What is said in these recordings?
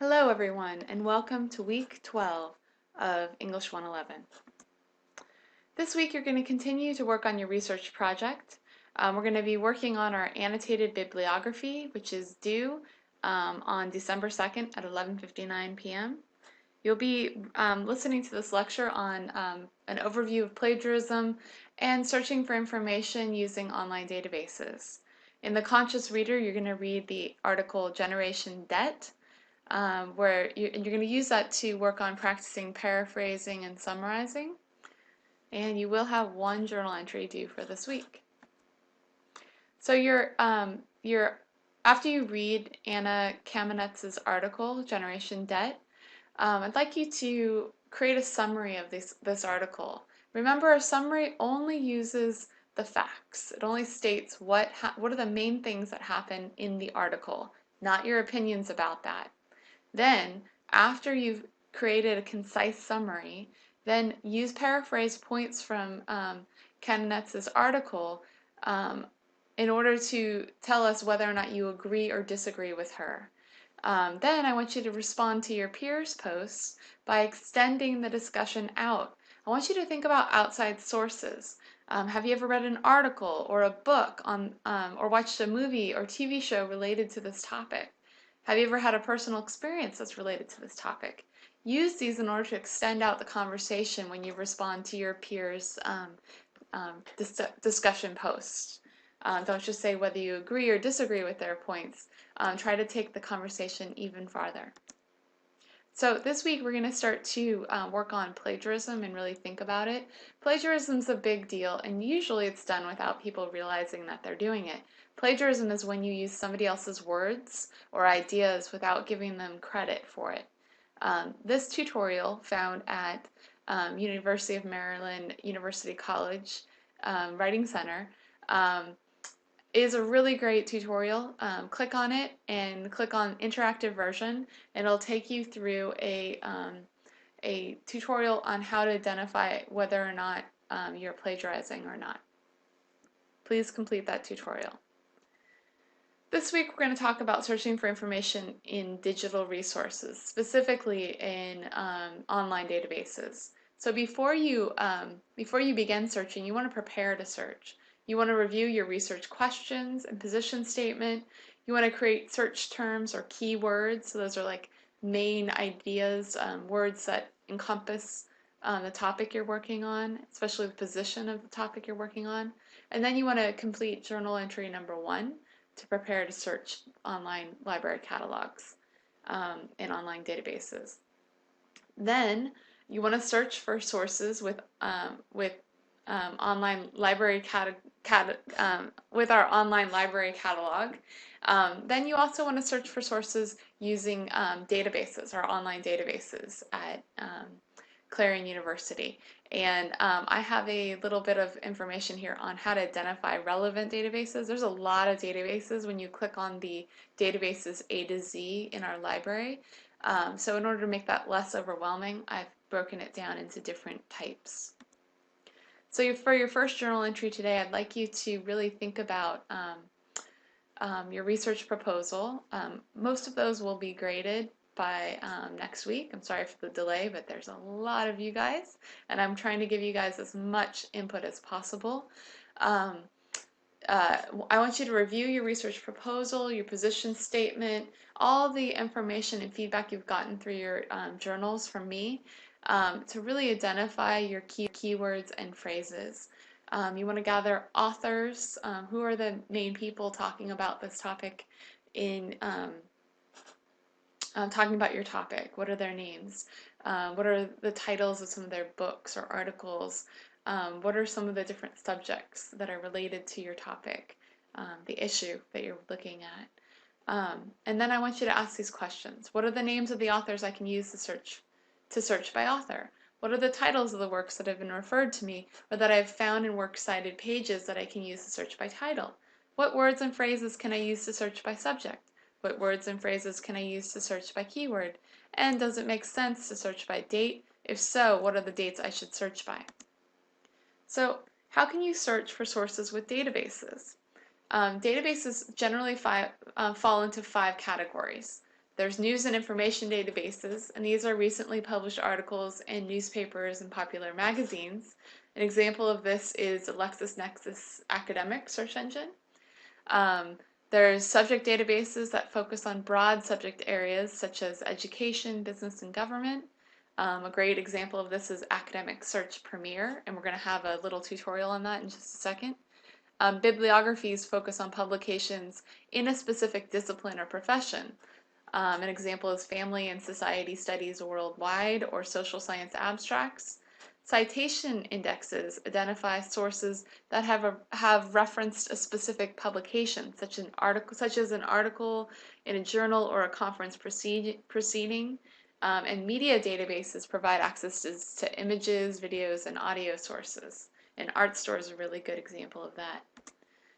Hello everyone, and welcome to week 12 of English 111. This week you're going to continue to work on your research project. We're going to be working on our annotated bibliography, which is due on December 2nd at 11:59 p.m. You'll be listening to this lecture on an overview of plagiarism and searching for information using online databases. In the Conscious Reader, you're going to read the article Generation Debt, where you're going to use that to work on practicing paraphrasing and summarizing. And you will have one journal entry due for this week. So after you read Anna Kamenetz's article, Generation Debt, I'd like you to create a summary of this article. Remember, a summary only uses the facts. It only states what are the main things that happen in the article, not your opinions about that. Then, after you've created a concise summary, then use paraphrase points from Kamenetz's article in order to tell us whether or not you agree or disagree with her. Then I want you to respond to your peers' posts by extending the discussion out. I want you to think about outside sources. Have you ever read an article or a book on, or watched a movie or TV show related to this topic? Have you ever had a personal experience that's related to this topic? Use these in order to extend out the conversation when you respond to your peers' discussion posts. Don't just say whether you agree or disagree with their points. Try to take the conversation even farther. So this week we're going to start to work on plagiarism and really think about it. Plagiarism is a big deal, and usually it's done without people realizing that they're doing it. Plagiarism is when you use somebody else's words or ideas without giving them credit for it. This tutorial, found at University of Maryland University College Writing Center, is a really great tutorial. Click on it and click on interactive version, and it'll take you through a tutorial on how to identify whether or not you're plagiarizing or not. Please complete that tutorial. This week we're going to talk about searching for information in digital resources, specifically in online databases. So before you begin searching, you want to prepare to search. You want to review your research questions and position statement. You want to create search terms or keywords. So those are like main ideas, words that encompass the topic you're working on, especially the position of the topic you're working on. And then you want to complete journal entry number 1 to prepare to search online library catalogs and online databases. Then you want to search for sources with online library with our online library catalog. Then you also want to search for sources using databases, our online databases at Clarion University. And I have a little bit of information here on how to identify relevant databases. There's a lot of databases when you click on the databases A to Z in our library. So in order to make that less overwhelming, I've broken it down into different types. So for your first journal entry today, I'd like you to really think about your research proposal. Most of those will be graded by next week. I'm sorry for the delay, but there's a lot of you guys, and I'm trying to give you guys as much input as possible. I want you to review your research proposal, your position statement, all the information and feedback you've gotten through your journals from me to really identify your keywords and phrases. You want to gather authors, who are the main people talking about this topic in talking about your topic. What are their names? What are the titles of some of their books or articles? What are some of the different subjects that are related to your topic, the issue that you're looking at? And then I want you to ask these questions. What are the names of the authors I can use to search by author? What are the titles of the works that have been referred to me or that I've found in works cited pages that I can use to search by title? What words and phrases can I use to search by subject? What words and phrases can I use to search by keyword? And does it make sense to search by date? If so, what are the dates I should search by? So, how can you search for sources with databases? Databases generally fall into 5 categories. There's news and information databases, and these are recently published articles in newspapers and popular magazines. An example of this is the LexisNexis academic search engine. There's subject databases that focus on broad subject areas such as education, business, and government. A great example of this is Academic Search Premier, and we're going to have a little tutorial on that in just a second. Bibliographies focus on publications in a specific discipline or profession. An example is Family and Society Studies Worldwide or Social Science Abstracts. Citation indexes identify sources that have referenced a specific publication, such as an article in a journal or a conference proceeding. And media databases provide access to images, videos, and audio sources. And ArtStore is a really good example of that.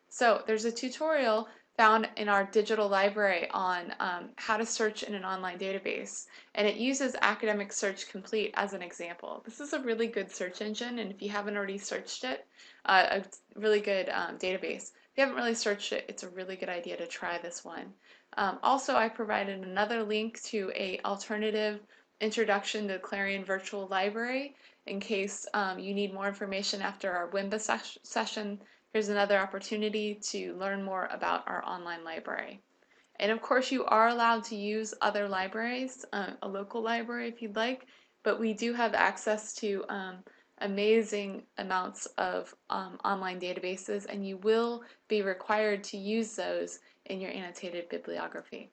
So there's a tutorial found in our digital library on how to search in an online database, and it uses Academic Search Complete as an example. This is a really good search engine, and if you haven't already searched it, a really good database. If you haven't really searched it, it's a really good idea to try this one. Also, I provided another link to an alternative introduction to Clarion Virtual Library in case you need more information after our WIMBA session. Here's another opportunity to learn more about our online library. And of course, you are allowed to use other libraries, a local library if you'd like, but we do have access to amazing amounts of online databases, and you will be required to use those in your annotated bibliography.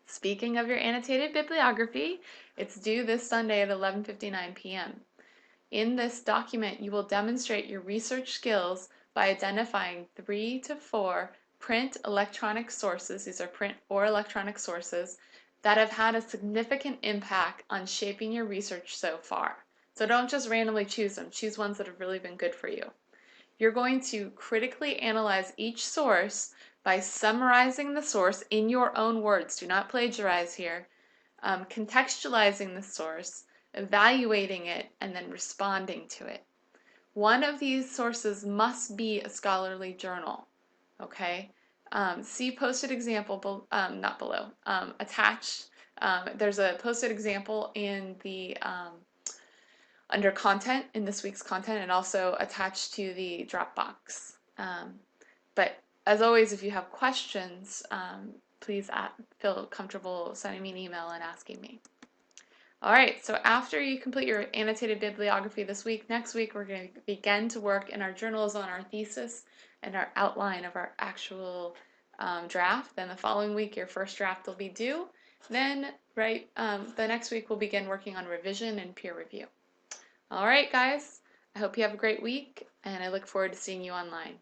Speaking of your annotated bibliography, it's due this Sunday at 11:59 p.m. In this document, you will demonstrate your research skills by identifying 3 to 4 print electronic sources, these are print or electronic sources, that have had a significant impact on shaping your research so far. So don't just randomly choose them, choose ones that have really been good for you. You're going to critically analyze each source by summarizing the source in your own words, do not plagiarize here, contextualizing the source, evaluating it, and then responding to it. One of these sources must be a scholarly journal, okay? See posted example, not below, attached. There's a posted example in the under content, in this week's content, and also attached to the Dropbox. But as always, if you have questions, please feel comfortable sending me an email and asking me. Alright, so after you complete your annotated bibliography this week, next week we're going to begin to work in our journals on our thesis and our outline of our actual draft. Then the following week your first draft will be due. Then the next week we'll begin working on revision and peer review. Alright guys, I hope you have a great week, and I look forward to seeing you online.